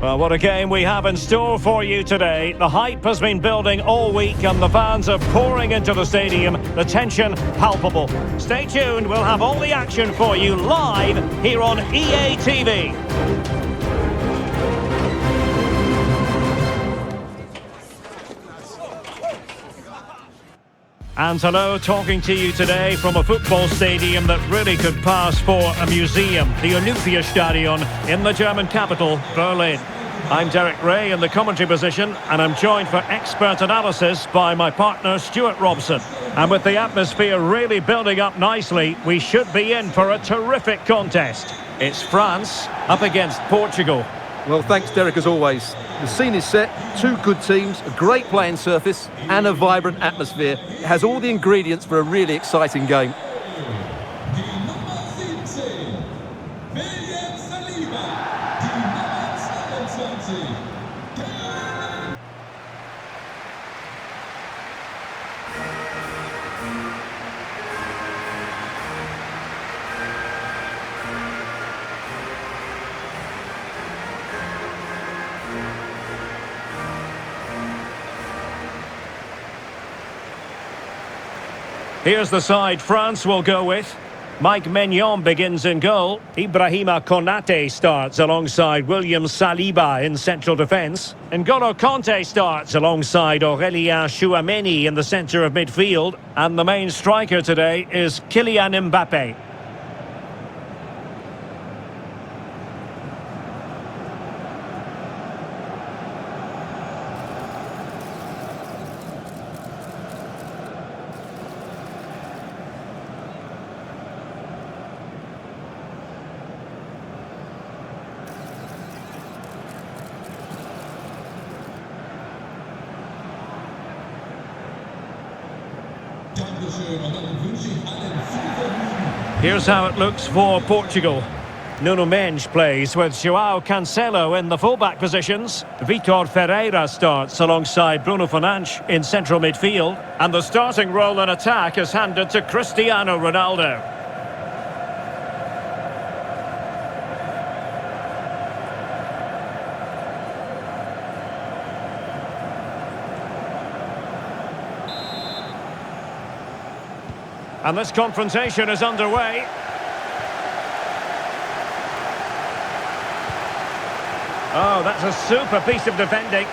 Well, what a game we have in store for you today. The hype has been building all week and the fans are pouring into the stadium. The tension palpable. Stay tuned, we'll have all the action for you live here on EA TV. And hello, talking to you today from a football stadium that really could pass for a museum, the Olympiastadion in the German capital, Berlin. I'm Derek Ray in the commentary position, and I'm joined for expert analysis by my partner Stuart Robson. And with the atmosphere really building up nicely, we should be in for a terrific contest. It's France up against Portugal. Well, thanks, Derek, as always. The scene is set, two good teams, a great playing surface and a vibrant atmosphere. It has all the ingredients for a really exciting game. Here's the side France will go with. Mike Maignan begins in goal. Ibrahima Konate starts alongside William Saliba in central defence. N'Golo Kanté starts alongside Aurélien Tchouameni in the centre of midfield. And the main striker today is Kylian Mbappe. Here's how it looks for Portugal. Nuno Mendes plays with João Cancelo in the fullback positions. Vitor Ferreira starts alongside Bruno Fernandes in central midfield. And the starting role in attack is handed to Cristiano Ronaldo. And this confrontation is underway. Oh, that's a super piece of defending.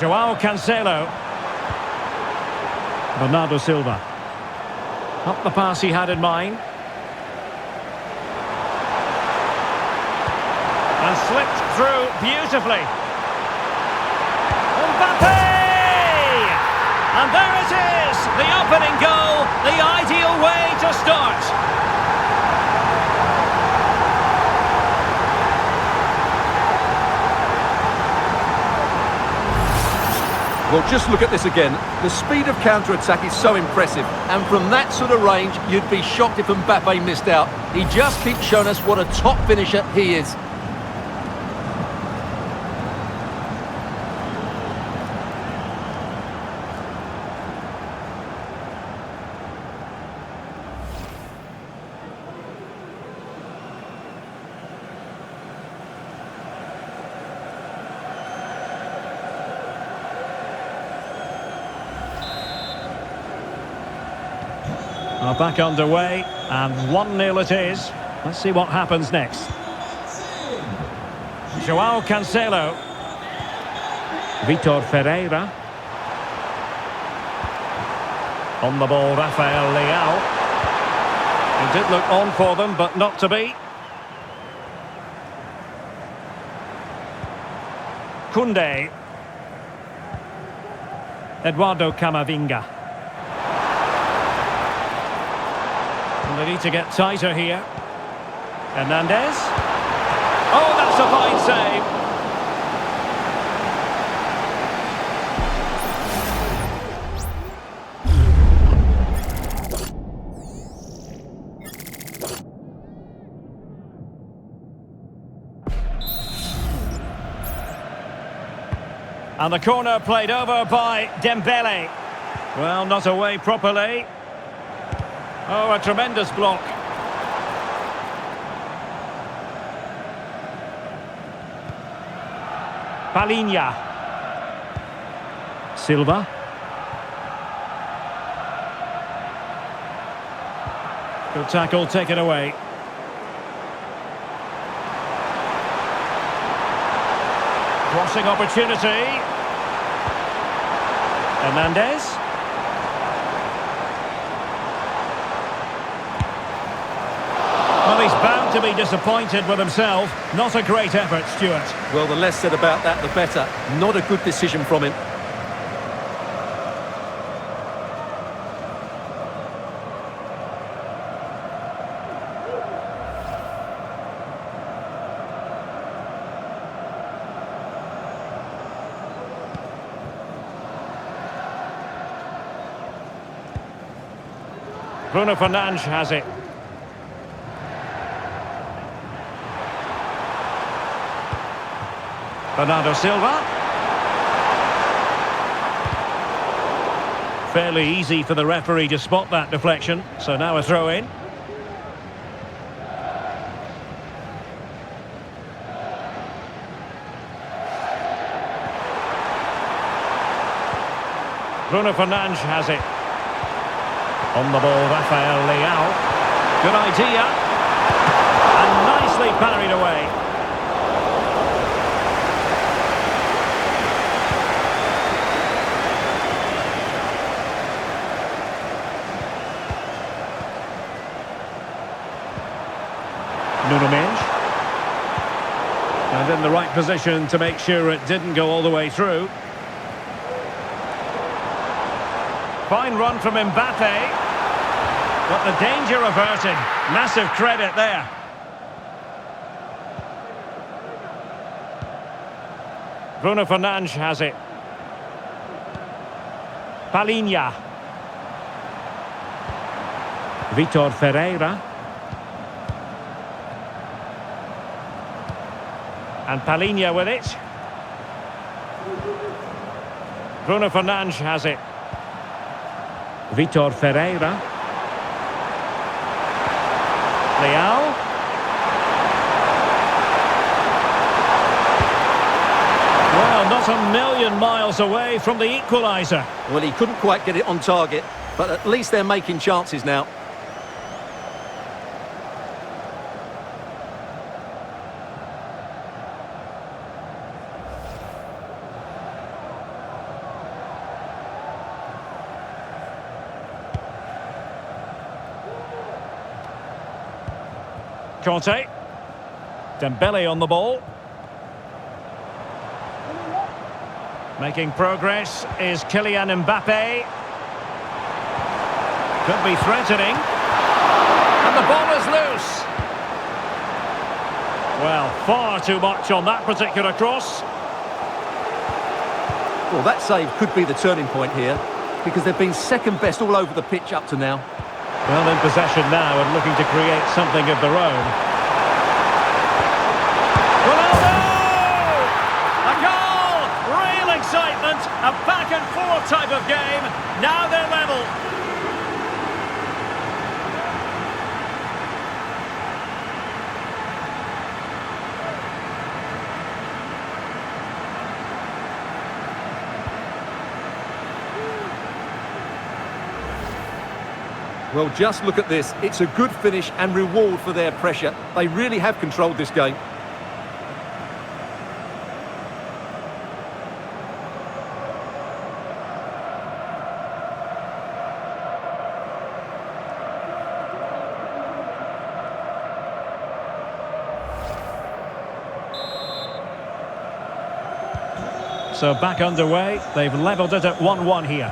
João Cancelo. Bernardo Silva. Not the pass he had in mind. And slipped through beautifully. Mbappe! And there it is, the opening goal, the ideal way to start. Well, just look at this again. The speed of counter-attack is so impressive. And from that sort of range, you'd be shocked if Mbappe missed out. He just keeps showing us what a top finisher he is. Back underway, and 1-0 it is. Let's see what happens next. João Cancelo. Vitor Ferreira. On the ball, Rafael Leao. He did look on for them, but not to be. Koundé. Eduardo Camavinga. They need to get tighter here. Hernandez. Oh, that's a fine save. And the corner played over by Dembele. Well, not away properly. Oh, a tremendous block. Palinha. Silva. Good tackle taken away. Crossing opportunity. Hernandez. Well, he's bound to be disappointed with himself. Not a great effort, Stuart. Well, the less said about that, the better. Not a good decision from him. Bruno Fernandes has it. Bernardo Silva. Fairly easy for the referee to spot that deflection. So now a throw in. Bruno Fernandes has it. On the ball, Rafael Leao. Good idea. And nicely parried away. Nuno Mendes. And in the right position to make sure it didn't go all the way through. Fine run from Mbappe. But the danger averted. Massive credit there. Bruno Fernandes has it. Palinha. Vitor Ferreira. And Palinha with it. Bruno Fernandes has it. Vitor Ferreira. Leao. Well, not a million miles away from the equaliser. Well, he couldn't quite get it on target, but at least they're making chances now. Conte. Dembele on the ball. Making progress is Kylian Mbappe. Could be threatening. And the ball is loose. Well, far too much on that particular cross. Well, that save could be the turning point here, because they've been second best all over the pitch up to now. Well, in possession now and looking to create something of their own. Ronaldo! A goal! Real excitement! A back-and-forth type of game. Now they're level. Well, just look at this. It's a good finish and reward for their pressure. They really have controlled this game. So back underway. They've levelled it at 1-1 here.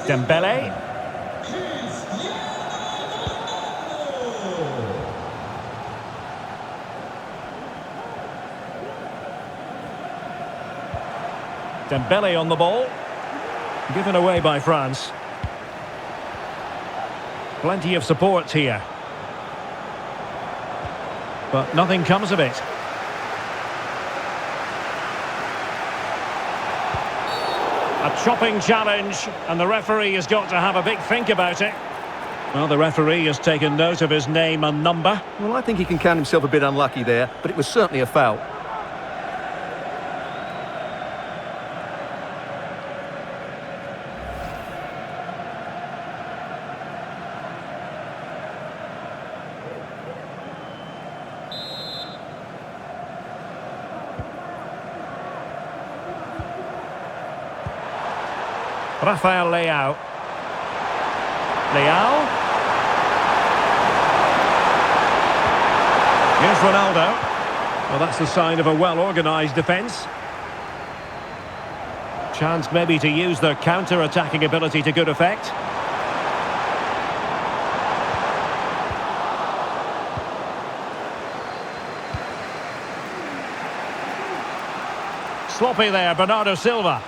Dembele. Dembele on the ball. Given away by France. Plenty of support here. But nothing comes of it. A chopping challenge, and the referee has got to have a big think about it. Well, the referee has taken note of his name and number. Well, I think he can count himself a bit unlucky there, but it was certainly a foul. Rafael Leao. Leao. Here's Ronaldo. Well, that's the sign of a well-organised defence. Chance maybe to use their counter-attacking ability to good effect. Sloppy there, Bernardo Silva.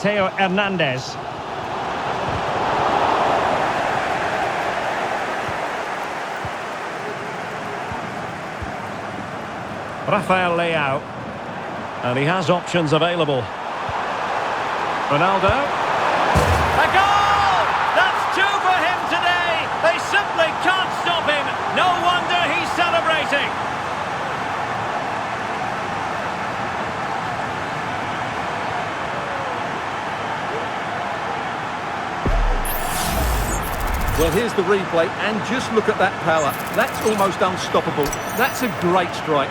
Theo Hernandez. Rafael Leao. And he has options available. Ronaldo. A goal! That's two for him today! They simply can't stop him! No wonder he's celebrating! Well, here's the replay, and just look at that power. That's almost unstoppable. That's a great strike.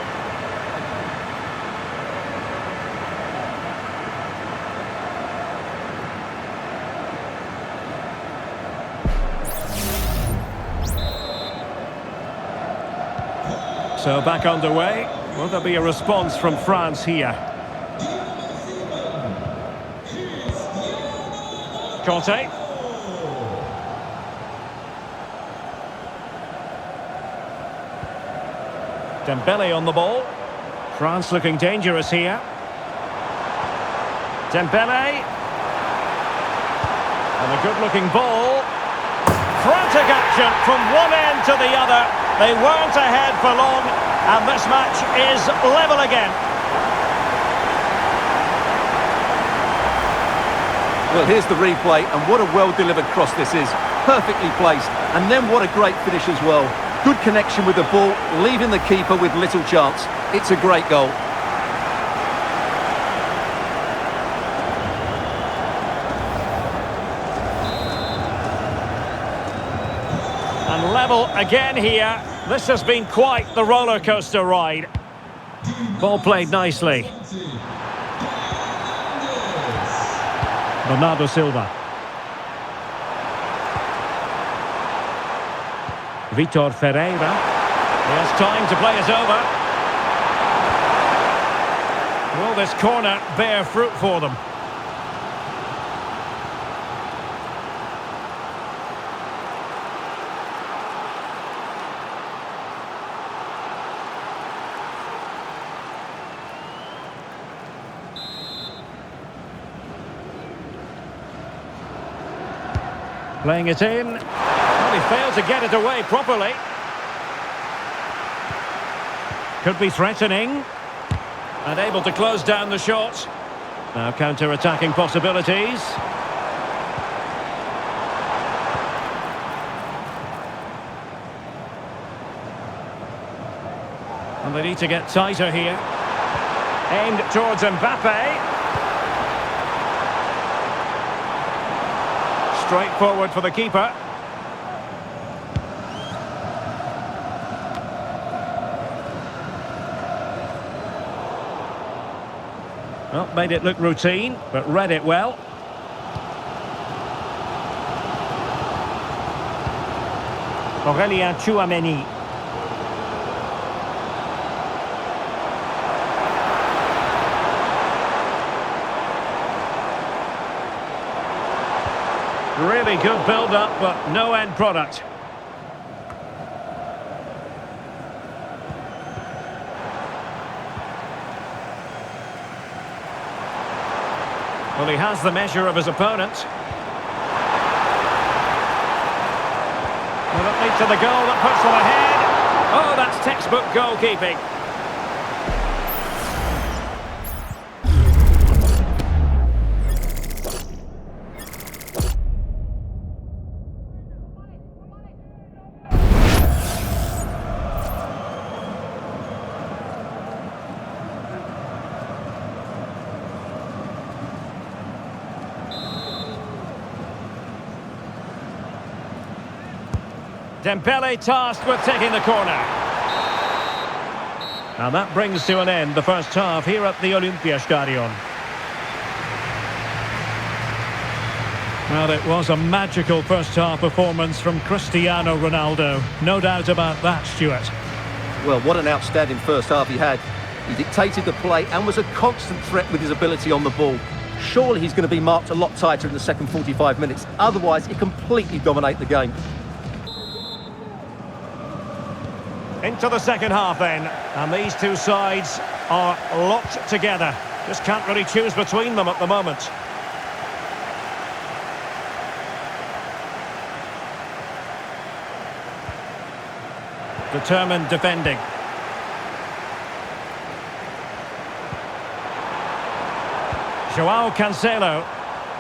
So back underway. Will there be a response from France here? Conte. Dembele on the ball. France looking dangerous here. Dembele. And a good-looking ball. Frantic action from one end to the other. They weren't ahead for long, and this match is level again. Well, here's the replay, and what a well-delivered cross this is. Perfectly placed, and then what a great finish as well. Good connection with the ball, leaving the keeper with little chance. It's a great goal. And level again here. This has been quite the roller coaster ride. Ball played nicely. Bernardo Silva. Vitor Ferreira. He has time to play it over. Will this corner bear fruit for them? Playing it in. Well, he failed to get it away properly. Could be threatening. And able to close down the shot. Now counter-attacking possibilities. And they need to get tighter here. Aimed towards Mbappe. Straight forward for the keeper. Well, made it look routine, but read it well. Aurélien Tchouameni. Really good build-up, but no end product. Well, he has the measure of his opponent. Will it lead to the goal that puts them ahead? Oh, that's textbook goalkeeping. Dembele tasked with taking the corner. And that brings to an end the first half here at the Olympiastadion. Well, it was a magical first half performance from Cristiano Ronaldo. No doubt about that, Stuart. Well, what an outstanding first half he had. He dictated the play and was a constant threat with his ability on the ball. Surely he's going to be marked a lot tighter in the second 45 minutes. Otherwise, he completely dominate the game. Into the second half then. And these two sides are locked together. Just can't really choose between them at the moment. Determined defending. João Cancelo.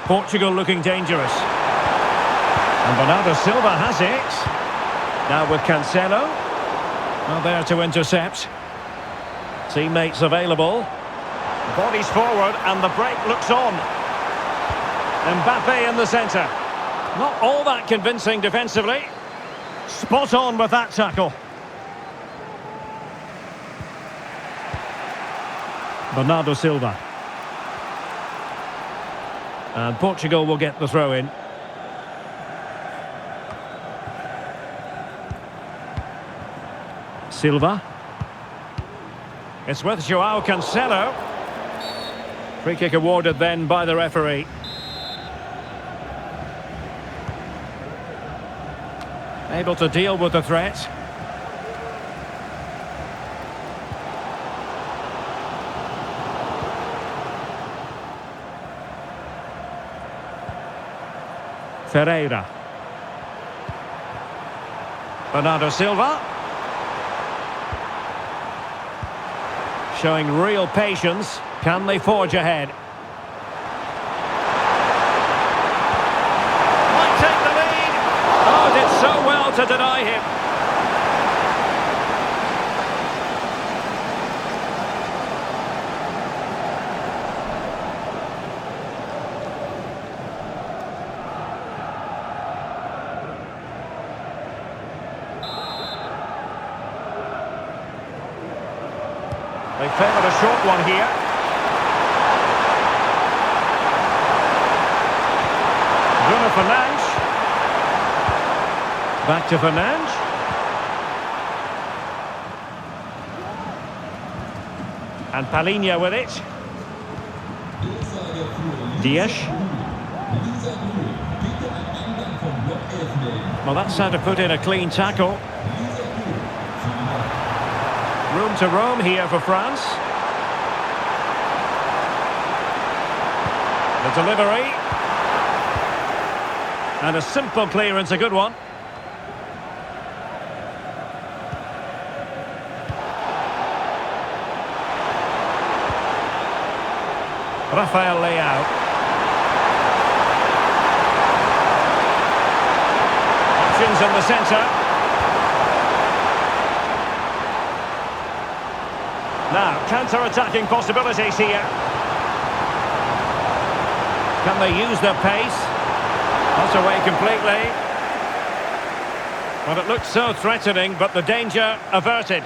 Portugal looking dangerous. And Bernardo Silva has it. Now with Cancelo. Well, there to intercept. Teammates available. Bodies forward and the break looks on. Mbappe in the centre. Not all that convincing defensively. Spot on with that tackle. Bernardo Silva. And Portugal will get the throw in. Silva. It's with João Cancelo. Free kick awarded then by the referee. Able to deal with the threat. Ferreira. Bernardo Silva. Showing real patience. Can they forge ahead? Might take the lead. Oh, did so well to deny him. They favoured a short one here. Bruno Fernandes. Back to Fernandes. And Palhinha with it. Dias. Well, that's how to put in a clean tackle. Room to roam here for France. The delivery. And a simple clearance, a good one. Rafael Leao. Options in the centre. Now, counter-attacking possibilities here. Can they use their pace? Not away completely. Well, it looked so threatening, but the danger averted.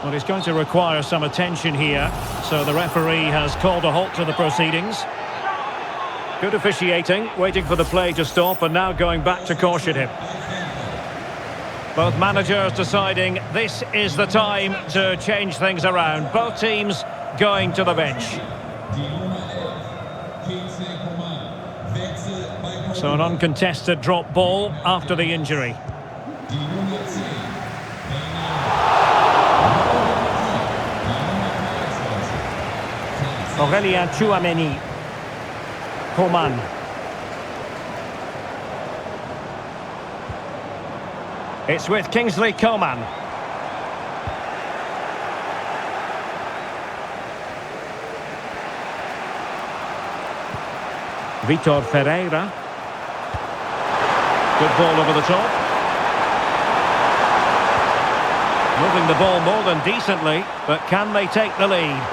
Well, he's going to require some attention here, so the referee has called a halt to the proceedings. Good officiating, waiting for the play to stop and now going back to caution him. Both managers deciding this is the time to change things around. Both teams going to the bench. So an uncontested drop ball after the injury. Aurélien Tchouaméni. Coman. It's with Kingsley Coman. Vitor Ferreira. Good ball over the top. Moving the ball more than decently, but can they take the lead?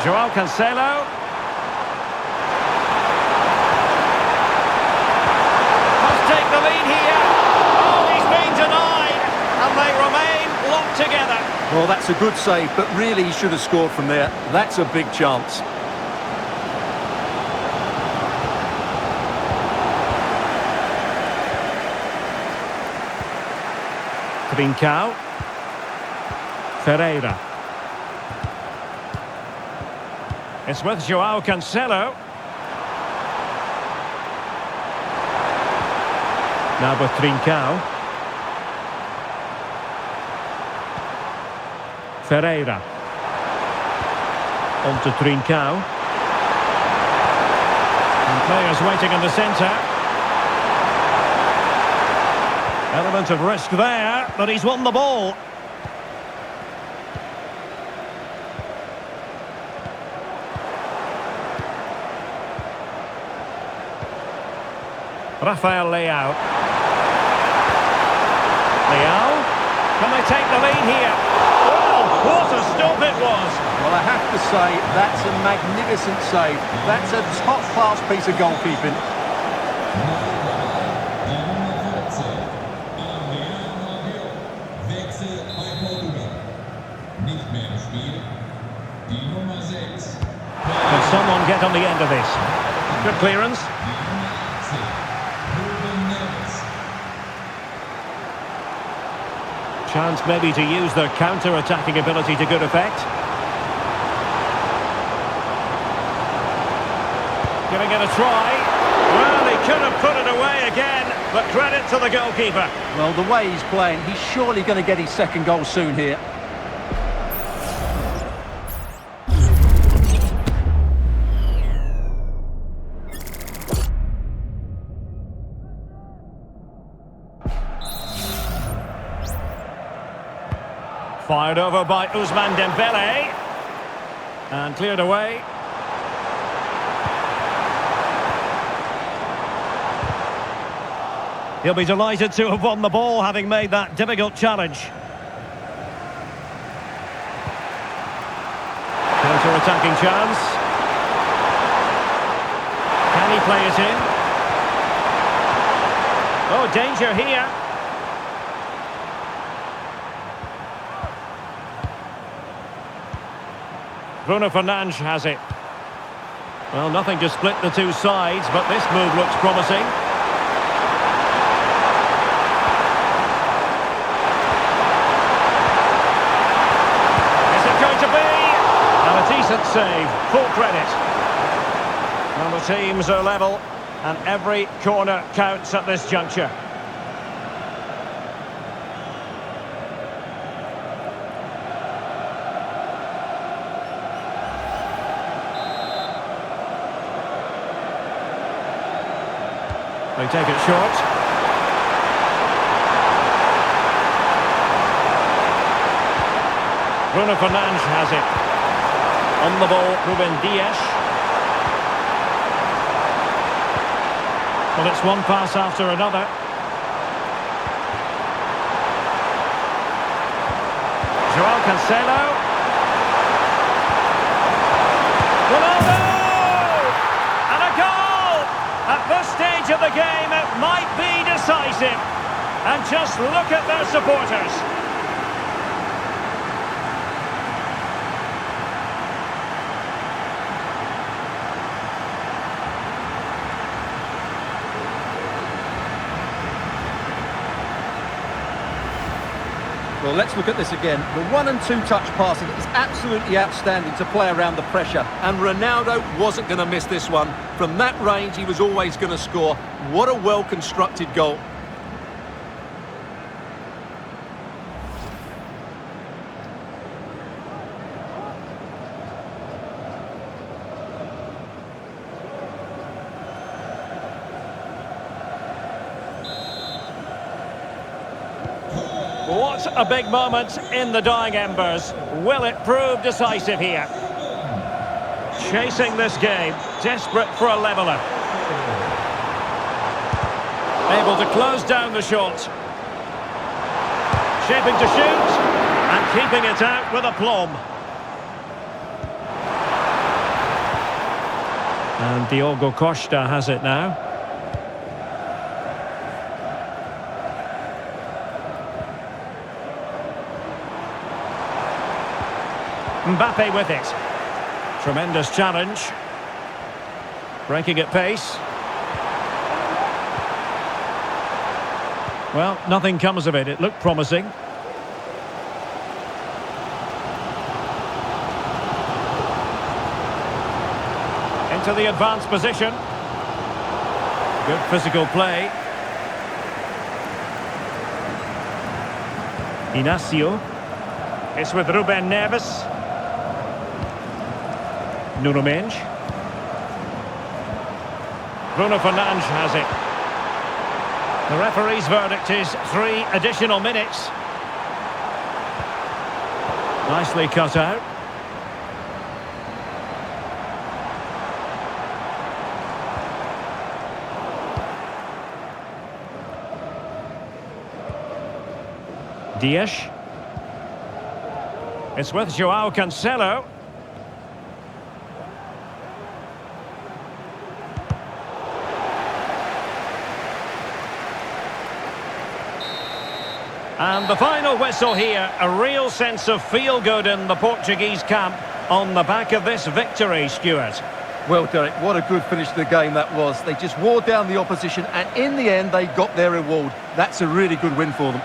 Joao Cancelo. Must take the lead here. Oh, he's been denied. And they remain locked together. Well, that's a good save, but really he should have scored from there. That's a big chance. Trincao. Ferreira. It's with Joao Cancelo. Now with Trincao. Ferreira. On to Trincao. And players waiting in the centre. Element of risk there, but he's won the ball. Rafael Leao. Leao. Can they take the lead here? Oh, what a stop it was. Well, I have to say, that's a magnificent save. That's a top-class piece of goalkeeping. Can someone get on the end of this? Good clearance. Chance maybe to use their counter-attacking ability to good effect. Giving it a try. Well, he could have put it away again, but credit to the goalkeeper. Well, the way he's playing, he's surely going to get his second goal soon here. Fired over by Ousmane Dembele. And cleared away. He'll be delighted to have won the ball, having made that difficult challenge. Counter-attacking chance. Can he play it in? Oh, danger here. Bruno Fernandes has it. Well, nothing to split the two sides, but this move looks promising. Is it going to be? And a decent save, full credit. Well, the teams are level, and every corner counts at this juncture. They take it short. Bruno Fernandes has it. On the ball, Ruben Dias. Well, it's one pass after another. Joao Cancelo. Ronaldo! And a goal! At this stage of the game, it might be decisive. And just look at their supporters. Well, let's look at this again. The 1- and 2-touch passing is absolutely outstanding to play around the pressure. And Ronaldo wasn't going to miss this one. From that range, he was always going to score. What a well-constructed goal. What a big moment in the dying embers. Will it prove decisive here? Chasing this game, desperate for a leveller. Able to close down the shot. Shaping to shoot. And keeping it out with aplomb. And Diogo Costa has it now. Mbappe with it. Tremendous challenge. Breaking at pace. Well, nothing comes of it. It looked promising. Into the advanced position. Good physical play. Inacio. It's with Ruben Neves. Nuno Mendes. Bruno Fernandes has it. The referee's verdict is 3 additional minutes. Nicely cut out. Dias. It's with Joao Cancelo. And the final whistle here, a real sense of feel-good in the Portuguese camp on the back of this victory, Stuart. Well, Derek, what a good finish to the game that was. They just wore down the opposition, and in the end, they got their reward. That's a really good win for them.